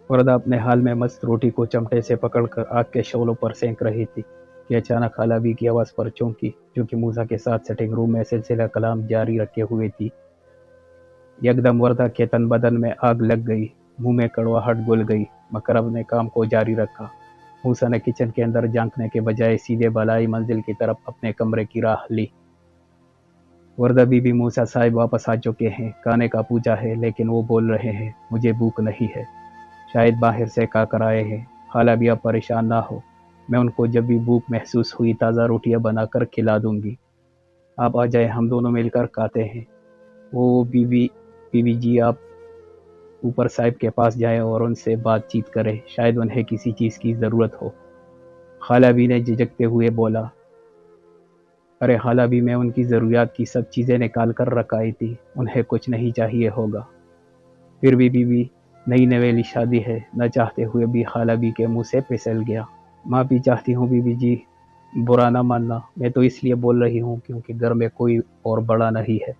वरदा अपने हाल में मस्त रोटी को चमटे से पकड़कर आग के शोलों पर सेंक रही थी कि अचानक खालाबी की आवाज़ पर चौंकी, जो कि मूसा के साथ सेटिंग रूम में सिलसिला कलाम जारी रखे हुए थी। यकदम वरदा के तन बदन में आग लग गई, मुंह में कड़वाहट घुल गई, मगर अपने काम को जारी रखा। मूसा ने किचन के अंदर झांकने के बजाय सीधे भलाई मंजिल की तरफ अपने कमरे की राह ली। वरदा बीबी, मूसा साहिब वापस आ चुके हैं, खाने का पूछा है, लेकिन वो बोल रहे हैं मुझे भूख नहीं है, शायद बाहर से खा कर आए हैं। खाला भी आप परेशान ना हो, मैं उनको जब भी भूख महसूस हुई ताज़ा रोटियां बनाकर खिला दूंगी। आप आ जाए, हम दोनों मिलकर खाते हैं। वो बीबी बीबी जी, आप ऊपर साहिब के पास जाएं और उनसे बातचीत करें, शायद उन्हें किसी चीज़ की ज़रूरत हो। खाला भी ने झिझकते हुए बोला, अरे खाला भी, मैं उनकी ज़रूरियात की सब चीज़ें निकाल कर रख आई थी, उन्हें कुछ नहीं चाहिए होगा। फिर भी बीबी, नई नवेली शादी है, न चाहते हुए भी खाला भी के मुंह से फिसल गया। माफ़ी चाहती हूँ बीबी जी, बुरा ना मानना, मैं तो इसलिए बोल रही हूँ क्योंकि घर में कोई और बड़ा नहीं है,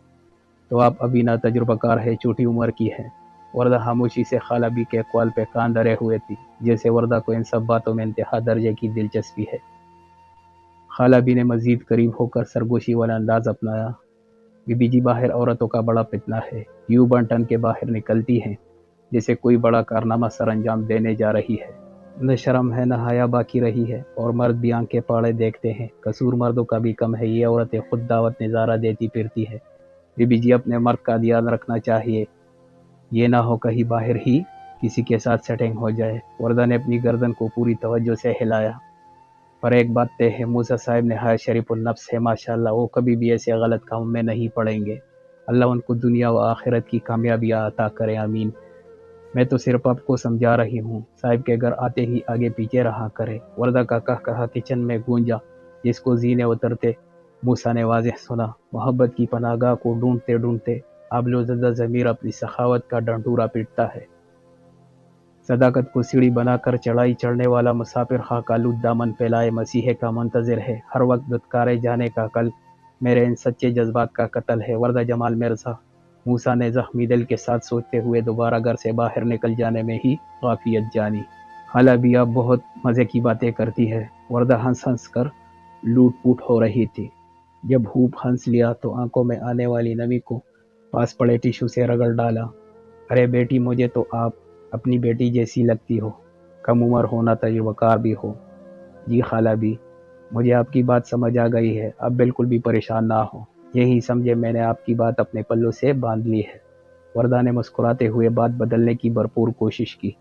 तो आप अभी ना तजुर्बाकार है, छोटी उम्र की है। वरदा खामोशी से खाला भी के कॉल पे कान धरे हुए थी, जैसे वरदा को इन सब बातों में इंतहा दर्जे की दिलचस्पी है। खाला भी ने मजीद करीब होकर सरगोशी वाला अंदाज अपनाया। बीबी जी, बाहर औरतों का बड़ा फितना है, यूं बन टन के बाहर निकलती हैं जैसे कोई बड़ा कारनामा सर अंजाम देने जा रही है। न शर्म है, न हया बाकी रही है, और मर्द भी आंखें फाड़े देखते हैं। कसूर मर्दों का भी कम है, ये औरतें खुद दावत नजारा देती फिरती है। बीबी जी, अपने मर्द का ध्यान रखना चाहिए, ये ना हो कहीं बाहर ही किसी के साथ सेटिंग हो जाए। वरदा ने अपनी गर्दन को पूरी तवज्जो से हिलाया। पर एक बात तय है, मूसा साहब नहायत शरीफुल नफ्स है माशाल्लाह, वो कभी भी ऐसे गलत काम में नहीं पड़ेंगे। अल्लाह उनको दुनिया व आखिरत की कामयाबियाँ अता करे, आमीन। मैं तो सिर्फ आपको समझा रही हूँ, साहिब के घर आते ही आगे पीछे रहा करे। वरदा का कहा किचन में गूंजा, जिसको जीने उतरते मूसा ने वाज़ेह सुना। मोहब्बत की पनाहगाह को ढूंढते ढूंढते आबलोज़दा ज़मीर अपनी सखावत का डंडूरा पीटता है। सदाकत को सीढ़ी बनाकर चढ़ाई चढ़ने वाला मुसाफिर खाकालूद दामन फैलाए मसीहे का मंतज़िर है, हर वक्त दुत्कारे जाने का कल मेरे इन सच्चे जज्बात का कत्ल है। वरदा जमाल मिर्ज़ा, मूसा ने ज़ख्मी दिल के साथ सोचते हुए दोबारा घर से बाहर निकल जाने में ही काफ़ियत जानी। हाला भी आप बहुत मज़े की बातें करती है। वरदा हंस हंस कर लूट पुट हो रही थी। जब खूब हंस लिया तो आंखों में आने वाली नमी को पास पड़े टिश्यू से रगड़ डाला। अरे बेटी, मुझे तो आप अपनी बेटी जैसी लगती हो, कम उम्र हो ना तजुर्बाकार भी हो। जी खाला भी, मुझे आपकी बात समझ आ गई है, अब बिल्कुल भी परेशान ना हो, यही समझे मैंने आपकी बात अपने पल्लों से बांध ली है। वरदा ने मुस्कुराते हुए बात बदलने की भरपूर कोशिश की।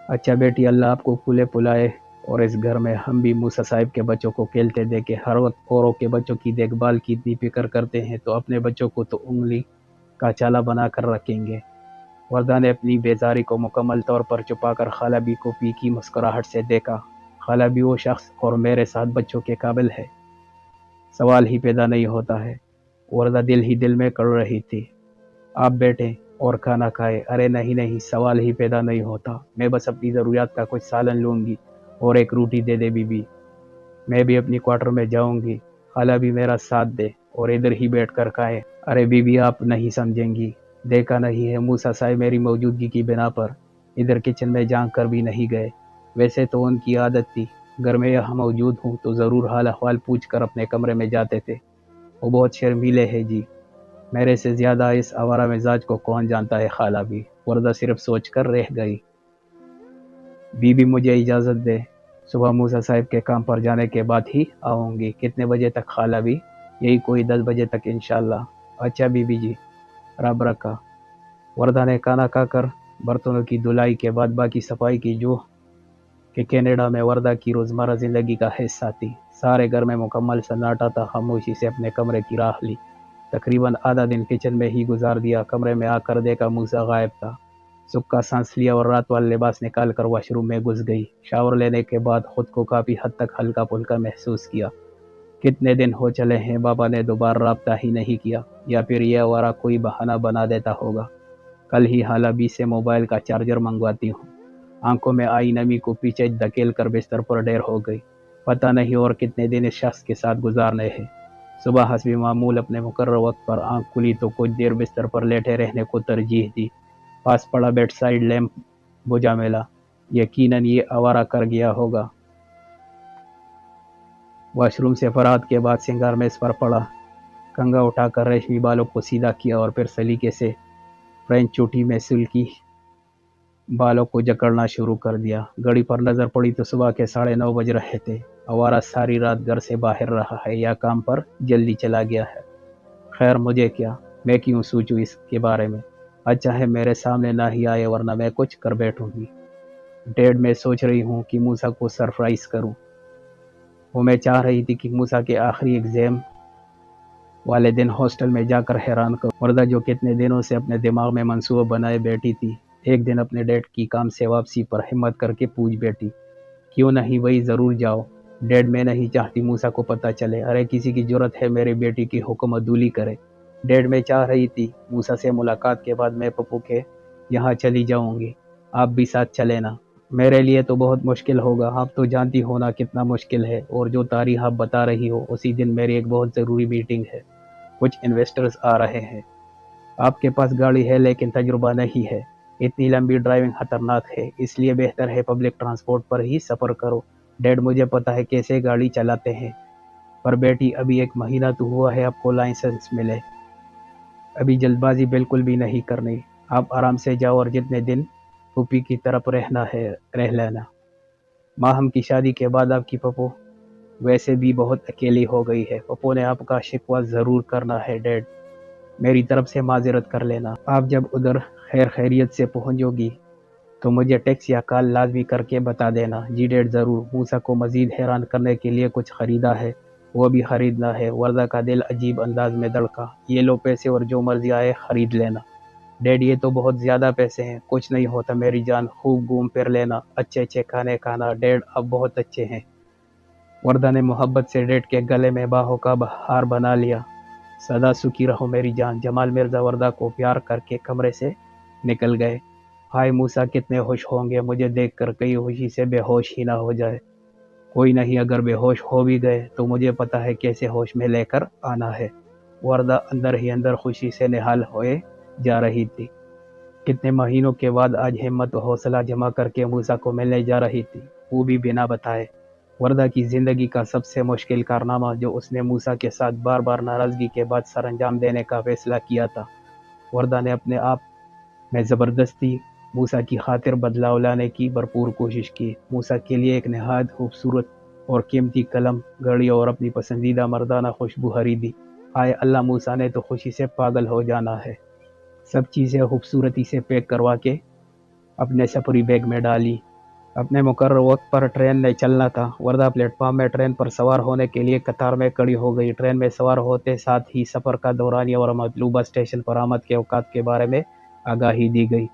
अच्छा बेटी, अल्लाह आपको फूले फुलाए, और इस घर में हम भी मूसा साहिब के बच्चों को खेलते देखे हर वक्त औरों के बच्चों की देखभाल की इतनी फिक्र करते हैं, तो अपने बच्चों को तो उंगली का चाला बना कर रखेंगे। वरदा ने अपनी बेजारी को मुकम्मल तौर पर छुपाकर खाला बी को फीकी मुस्कुराहट से देखा। खाला बी, वो शख्स और मेरे साथ बच्चों के काबिल है, सवाल ही पैदा नहीं होता है। वरदा दिल ही दिल में कड़ रही थी। आप बैठे और खाना खाए। अरे नहीं नहीं, सवाल ही पैदा नहीं होता, मैं बस अपनी ज़रूरियात का कुछ सालन लूँगी और एक रोटी दे दे बीबी, मैं भी अपनी क्वार्टर में जाऊँगी। खाला भी मेरा साथ दे और इधर ही बैठ कर खाए। अरे बीबी, आप नहीं समझेंगी, देखा नहीं है मूसा साहब मेरी मौजूदगी की बिना पर इधर किचन में झांक कर भी नहीं गए। वैसे तो उनकी आदत थी, घर में यहाँ मौजूद हूँ तो ज़रूर हाल अहवाल पूछ कर अपने कमरे में जाते थे। वो बहुत शर्मीले है जी, मेरे से ज़्यादा इस आवारा मिजाज को कौन जानता है खाला भी। वरदा सिर्फ सोच कर रह गई। बीबी, मुझे इजाज़त दे, सुबह मूसा साहब के काम पर जाने के बाद ही आऊँगी। कितने बजे तक खाला भी? यही कोई 10 बजे तक इंशाल्लाह। अच्छा बीबी जी, रब रखा। वरदा ने खाना खाकर बर्तनों की धुलाई के बाद बाकी सफाई की, जो कि कनाडा में वरदा की रोज़मर्रा ज़िंदगी का हिस्सा थी। सारे घर में मुकम्मल सन्नाटा था। खामोशी से अपने कमरे की राह ली। तकरीबन आधा दिन किचन में ही गुजार दिया। कमरे में आकर देखा मूसा गायब था। सुख का सांस लिया और रात वाला लिबास निकाल कर वॉशरूम में घुस गई। शावर लेने के बाद खुद को काफ़ी हद तक हल्का फुल्का महसूस किया। कितने दिन हो चले हैं बाबा ने दोबारा रब्ता ही नहीं किया, या फिर यह आवारा कोई बहाना बना देता होगा। कल ही हालाबी से मोबाइल का चार्जर मंगवाती हूँ। आंखों में आई नमी को पीछे धकेल कर बिस्तर पर ढेर हो गई। पता नहीं और कितने दिन इस शख्स के साथ गुजारने हैं। सुबह हस्बी मामूल अपने मुकर्रर वक्त पर आंख खुली तो कुछ देर बिस्तर पर लेटे रहने को तरजीह दी। पास पड़ा बेड साइड लैंप बुझा मिला। यकीनन ये आवारा कर गया होगा। वॉशरूम से फराग के बाद सिंगार मेज पर पड़ा, कंघा उठाकर रेशमी बालों को सीधा किया और फिर सलीके से फ्रेंच चोटी में सिल्की बालों को जकड़ना शुरू कर दिया। घड़ी पर नजर पड़ी तो सुबह के 9:30 बज रहे थे। आवारा सारी रात घर से बाहर रहा है या काम पर जल्दी चला गया है। खैर मुझे क्या, मैं क्यों सोचूं इसके बारे में। अच्छा है मेरे सामने ना ही आए वरना मैं कुछ कर बैठूंगी। डैड मैं सोच रही हूँ कि मूसा को सरप्राइज करूँ। वो मैं चाह रही थी कि मूसा के आखिरी एग्जाम वाले दिन हॉस्टल में जाकर हैरान करूं। वरदा जो कितने दिनों से अपने दिमाग में मंसूबा बनाए बैठी थी, एक दिन अपने डैड की काम से वापसी पर हिम्मत करके पूछ बैठी, क्यों नहीं वही ज़रूर जाओ। डैड मैं नहीं चाहती मूसा को पता चले। अरे किसी की जरूरत है मेरी बेटी की हुक्म अदूली करे। डैड मैं चाह रही थी मूसा से मुलाकात के बाद मैं पप्पू के यहाँ चली जाऊंगी, आप भी साथ चले ना। मेरे लिए तो बहुत मुश्किल होगा, आप तो जानती हो ना कितना मुश्किल है। और जो तारीख आप बता रही हो उसी दिन मेरी एक बहुत ज़रूरी मीटिंग है, कुछ इन्वेस्टर्स आ रहे हैं। आपके पास गाड़ी है लेकिन तजुर्बा नहीं है, इतनी लंबी ड्राइविंग खतरनाक है, इसलिए बेहतर है पब्लिक ट्रांसपोर्ट पर ही सफ़र करो। डैड मुझे पता है कैसे गाड़ी चलाते हैं, पर बेटी अभी 1 महीना तो हुआ है आपको लाइसेंस मिले, अभी जल्दबाजी बिल्कुल भी नहीं करनी। आप आराम से जाओ और जितने दिन पुप्पी की तरफ रहना है रह लेना। माहम की शादी के बाद आपकी पप्पू वैसे भी बहुत अकेली हो गई है। पप्पू ने आपका शिकवा ज़रूर करना है डैड, मेरी तरफ से माजरत कर लेना। आप जब उधर खैर खैरियत से पहुंचोगी तो मुझे टेक्स्ट या कॉल लाजमी करके बता देना। जी डैड ज़रूर। मूसा को मज़ीद हैरान करने के लिए कुछ ख़रीदा है, वो भी ख़रीदना है। वर्दा का दिल अजीब अंदाज में धड़का। ये लो पैसे और जो मर्जी आए ख़रीद लेना। डैड ये तो बहुत ज़्यादा पैसे हैं। कुछ नहीं होता मेरी जान, खूब घूम फिर लेना, अच्छे अच्छे खाने खाना। डैड अब बहुत अच्छे हैं। वर्दा ने मोहब्बत से डैड के गले में बाहों का हार बना लिया। सदा सुखी रहो मेरी जान। जमाल मिर्ज़ा वर्दा को प्यार करके कमरे से निकल गए। हाय मूसा कितने खुश होंगे मुझे देखकर, कहीं खुशी से बेहोश ही ना हो जाए। कोई नहीं, अगर बेहोश हो भी गए तो मुझे पता है कैसे होश में लेकर आना है। वर्दा अंदर ही अंदर खुशी से निहाल होए जा रही थी। कितने महीनों के बाद आज हिम्मत और हौसला जमा करके मूसा को मिलने जा रही थी, वो भी बिना बताए। वर्दा की ज़िंदगी का सबसे मुश्किल कारनामा जो उसने मूसा के साथ बार बार नाराज़गी के बाद सरअंजाम देने का फैसला किया था। वर्दा ने अपने आप में ज़बरदस्ती मूसा की खातिर बदलाव लाने की भरपूर कोशिश की। मूसा के लिए एक नहायत खूबसूरत और कीमती कलम, घड़ी और अपनी पसंदीदा मर्दाना खुशबू खरीदी। हाय अल्लाह, मूसा ने तो खुशी से पागल हो जाना है। सब चीज़ें खूबसूरती से पैक करवा के अपने सफरी बैग में डाली। अपने मुकर्रर वक्त पर ट्रेन ने चलना था। वर्दा प्लेटफॉर्म में ट्रेन पर सवार होने के लिए कतार में खड़ी हो गई। ट्रेन में सवार होते साथ ही सफ़र का दौरानिया और मतलूबा स्टेशन पर आमद के औकात के बारे में आगाही दी गई।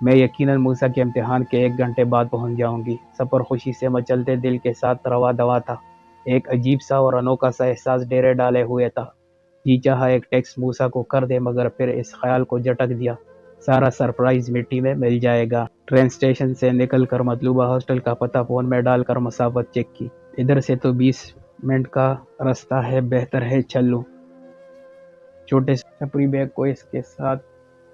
मैं यकीनन मूसा के इम्तिहान के 1 घंटे बाद पहुंच जाऊंगी। सफ़र खुशी से मचलते दिल के साथ रवा दवा था। एक अजीब सा और अनोखा सा एहसास डेरे डाले हुए था। जी चाहा एक टेक्स्ट मूसा को कर दे, मगर फिर इस ख्याल को झटक दिया, सारा सरप्राइज मिट्टी में मिल जाएगा। ट्रेन स्टेशन से निकलकर मतलूबा हॉस्टल का पता फ़ोन में डालकर मसाफत चेक की। इधर से तो 20 मिनट का रास्ता है, बेहतर है चल लूँ। छोटे सफरी बैग को इसके साथ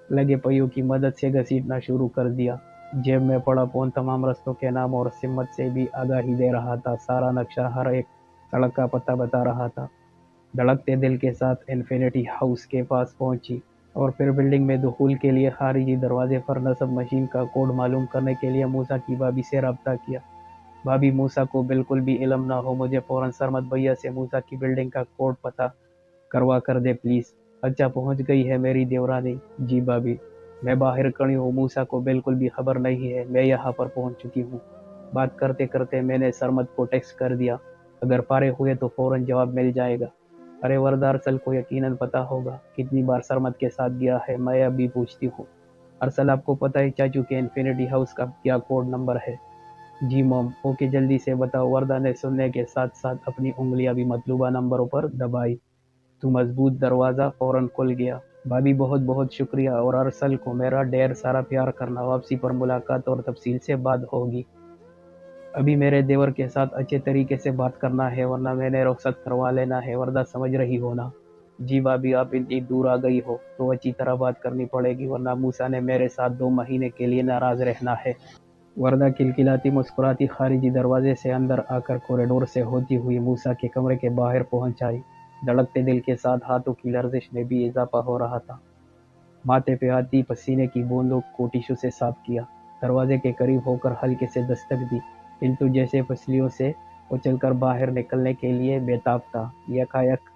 लगे पहियों की मदद से घसीटना शुरू कर दिया। जेब में पड़ा फ़ोन तमाम रास्तों के नाम और सिमत से भी आगाही दे रहा था। सारा नक्शा हर एक सड़क का पता बता रहा था। धड़कते दिल के साथ इन्फिनिटी हाउस के पास पहुंची और फिर बिल्डिंग में दुखूल के लिए खारिजी दरवाजे पर नस्ब मशीन का कोड मालूम करने के लिए मूसा की भाभी से रब्ता किया। भाभी मूसा को बिल्कुल भी इल्म ना हो, मुझे फ़ौरन सरमद भैया से मूसा की बिल्डिंग का कोड पता करवा कर दे प्लीज़। अच्छा पहुंच गई है मेरी देवरानी। जी भाभी, मैं बाहर खड़ी हूँ, मूसा को बिल्कुल भी खबर नहीं है मैं यहाँ पर पहुंच चुकी हूँ। बात करते करते मैंने सरमद को टेक्स्ट कर दिया, अगर पारे हुए तो फ़ौरन जवाब मिल जाएगा। अरे वर्दा अरसल को यकीनन पता होगा कितनी बार सरमद के साथ गया है, मैं अभी पूछती हूँ। अरसल आपको पता है चाचू के इन्फिनिटी हाउस का क्या कोड नंबर है? जी मॉम। ओके जल्दी से बताओ। वर्दा ने सुनने के साथ साथ अपनी उंगलियां भी मतलूबा नंबरों पर दबाई तो मजबूत दरवाज़ा फ़ौरन खुल गया। भाभी बहुत बहुत शुक्रिया, और अरसल को मेरा ढेर सारा प्यार करना। वापसी पर मुलाकात और तफसील से बात होगी। अभी मेरे देवर के साथ अच्छे तरीके से बात करना है वरना मैंने रुखसत करवा लेना है। वर्दा समझ रही हो ना? जी भाभी, आप इतनी दूर आ गई हो तो अच्छी तरह बात करनी पड़ेगी वरना मूसा ने मेरे साथ 2 महीने के लिए नाराज़ रहना है। وردہ کلکلاتی مسکراتی خارجی دروازے سے اندر آ کر کوریڈور سے ہوتی ہوئی موسیٰ کے کمرے کے باہر پہنچ آئی۔ دھڑکتے دل کے ساتھ ہاتھوں کی لرزش میں بھی اضافہ ہو رہا تھا۔ ماتھے پہ آتی پسینے کی بوندوں کو ٹیشو سے صاف کیا، دروازے کے قریب ہو کر ہلکے سے دستک دی۔ پنتو جیسے پسلیوں سے اچھل کر باہر نکلنے کے لیے بے تاب تھا۔ یکایک